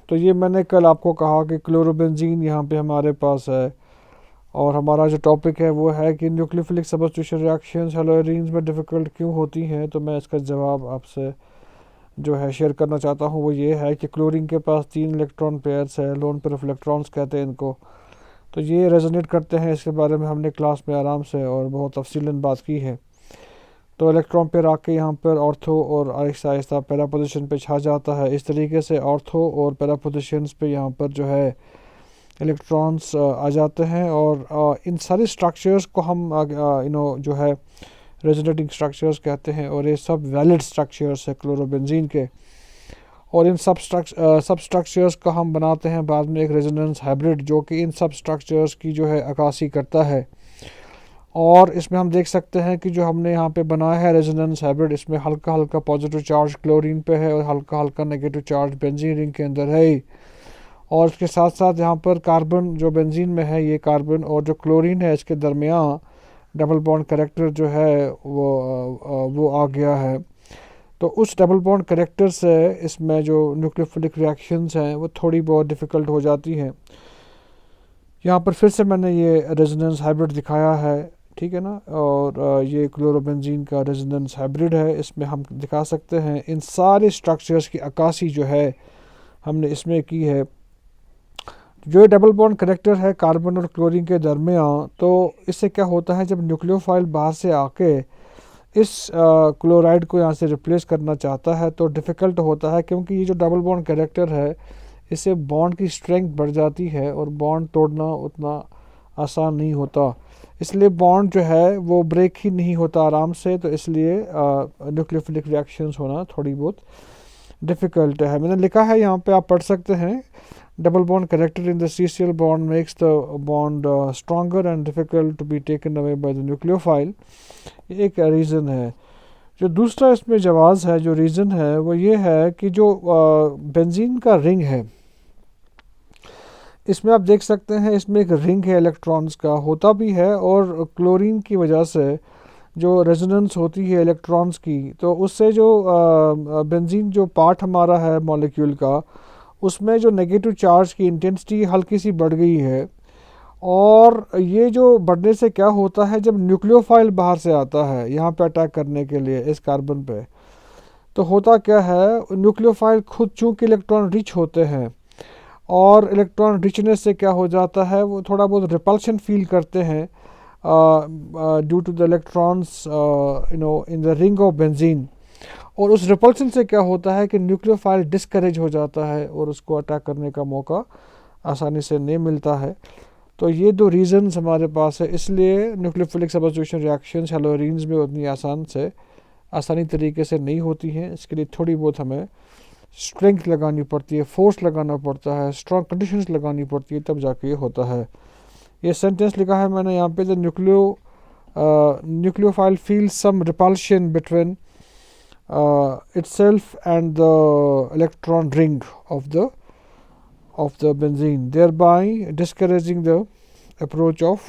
तो ये मैंने कल आपको कहा कि क्लोरोबेंजीन यहाँ पे हमारे पास है, और हमारा जो टॉपिक है वो है कि न्यूक्लियोफिलिक सब्स्टिट्यूशन रिएक्शंस हैलोजेंस में डिफ़िकल्ट क्यों होती हैं। तो मैं इसका जवाब आपसे जो है शेयर करना चाहता हूँ। वो ये है कि क्लोरीन के पास 3 इलेक्ट्रॉन पेयर्स है, लोन पेयर ऑफ इलेक्ट्रॉन्स कहते हैं इनको। तो ये रेजोनेट करते हैं, इसके बारे में हमने क्लास में आराम से और बहुत तफसीलन बात की है। तो इलेक्ट्रॉन पेयर आके यहाँ पर ऑर्थो और आहिस्ता आहिस्ता पैरा पोजिशन पे छा जाता है। इस तरीके से ऑर्थो और पैरा पोजिशंस पे यहाँ पर जो है इलेक्ट्रॉन्स आ जाते हैं, और इन सारे स्ट्रक्चर्स को हम जो है रेजोनेटिंग स्ट्रक्चर्स कहते हैं, और ये सब वैलिड स्ट्रक्चर्स है क्लोरोबेंजीन के। और इन सब स्ट्रक्चर्स का हम बनाते हैं बाद में एक रेजोनेंस हाइब्रिड, जो कि इन सब स्ट्रक्चर्स की जो है अक्कासी करता है। और इसमें हम देख सकते हैं कि जो हमने यहाँ पे बनाया है रेजोनेंस हाइब्रिड, इसमें हल्का हल्का पॉजिटिव चार्ज क्लोरीन पे है और हल्का हल्का नेगेटिव चार्ज बेंजीन रिंग के अंदर है। और इसके साथ साथ यहाँ पर कार्बन जो बेंजीन में है, ये कार्बन और जो क्लोरीन है, इसके दरमियान डबल बॉन्ड करेक्टर जो है वो आ गया है। तो उस डबल बॉन्ड करेक्टर से इसमें जो न्यूक्लियोफिलिक रिएक्शंस हैं वो थोड़ी बहुत डिफ़िकल्ट हो जाती हैं। यहाँ पर फिर से मैंने ये रेजोनेंस हाइब्रिड दिखाया है, ठीक है ना। और ये क्लोरोबेंजीन का रेजोनेंस हाइब्रिड है। इसमें हम दिखा सकते हैं इन सारे स्ट्रक्चर्स की अक्कासी जो है हमने इसमें की है। जो डबल बॉन्ड करेक्टर है कार्बन और क्लोरीन के दरमियान, तो इससे क्या होता है, जब न्यूक्लियोफाइल बाहर से आके इस क्लोराइड को यहाँ से रिप्लेस करना चाहता है तो डिफ़िकल्ट होता है, क्योंकि ये जो डबल बॉन्ड करेक्टर है इससे बॉन्ड की स्ट्रेंथ बढ़ जाती है और बॉन्ड तोड़ना उतना आसान नहीं होता। इसलिए बॉन्ड जो है वो ब्रेक ही नहीं होता आराम से, तो इसलिए न्यूक्लियोफिलिक रिएक्शंस होना थोड़ी बहुत डिफ़िकल्ट है। मैंने लिखा है यहाँ पे, आप पढ़ सकते हैं। Double bond character in the CCl bond makes the bond stronger and difficult to be taken away by the nucleophile. ये एक रीज़न है। जो दूसरा इसमें जवाज़ है, जो रीज़न है वो ये है कि जो बेंजीन का रिंग है, इसमें आप देख सकते हैं इसमें एक रिंग है इलेक्ट्रॉन्स का, होता भी है। और क्लोरीन की वजह से जो रेजोनेंस होती है इलेक्ट्रॉन्स की, तो उससे जो बेंजीन जो पार्ट हमारा है मॉलिक्यूल का, उसमें जो नेगेटिव चार्ज की इंटेंसिटी हल्की सी बढ़ गई है। और ये जो बढ़ने से क्या होता है, जब न्यूक्लियोफाइल बाहर से आता है यहाँ पे अटैक करने के लिए इस कार्बन पे, तो होता क्या है, न्यूक्लियोफाइल खुद चूँकि इलेक्ट्रॉन रिच होते हैं, और इलेक्ट्रॉन रिचनेस से क्या हो जाता है, वो थोड़ा बहुत रिपल्शन फील करते हैं due to the electrons in the ring of benzene. और उस रिपल्शन से क्या होता है कि न्यूक्लियोफाइल डिस्करेज हो जाता है और उसको अटैक करने का मौका आसानी से नहीं मिलता है। तो ये दो रीज़न्स हमारे पास है, इसलिए न्यूक्लियोफिलिक सब्स्टिट्यूशन रिएक्शंस हैलोजेंस में उतनी आसानी तरीके से नहीं होती हैं। इसके लिए थोड़ी बहुत हमें स्ट्रेंथ लगानी पड़ती है, फोर्स लगाना पड़ता है, स्ट्रॉन्ग कंडीशंस लगानी पड़ती है, तब जाके ये होता है। ये सेंटेंस लिखा है मैंने यहाँ पे, the nucleophile feels some repulsion between itself and the electron ring of the benzene, thereby discouraging the approach of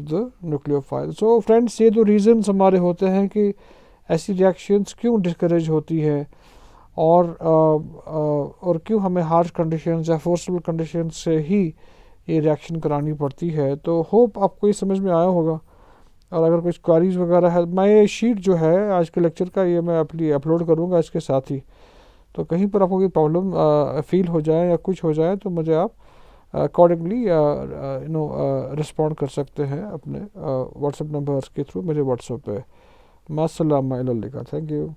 the nucleophile. So friends, ये दो reasons हमारे होते हैं कि ऐसी reactions क्यों discourage होती है, और क्यों हमें harsh conditions या forcible conditions से ही ये reaction करानी पड़ती है। तो hope आपको ये समझ में आया होगा। और अगर कुछ क्वारीज वगैरह है, मैं ये शीट जो है आज के लेक्चर का, ये मैं अपलोड करूँगा इसके साथ ही। तो कहीं पर आपको कोई प्रॉब्लम फील हो जाए या कुछ हो जाए तो मुझे आप अकॉर्डिंगली रिस्पॉन्ड कर सकते हैं अपने व्हाट्सएप नंबर्स के थ्रू मेरे व्हाट्सएप पे। मास्सलामा इल्ला लिखा। Thank you.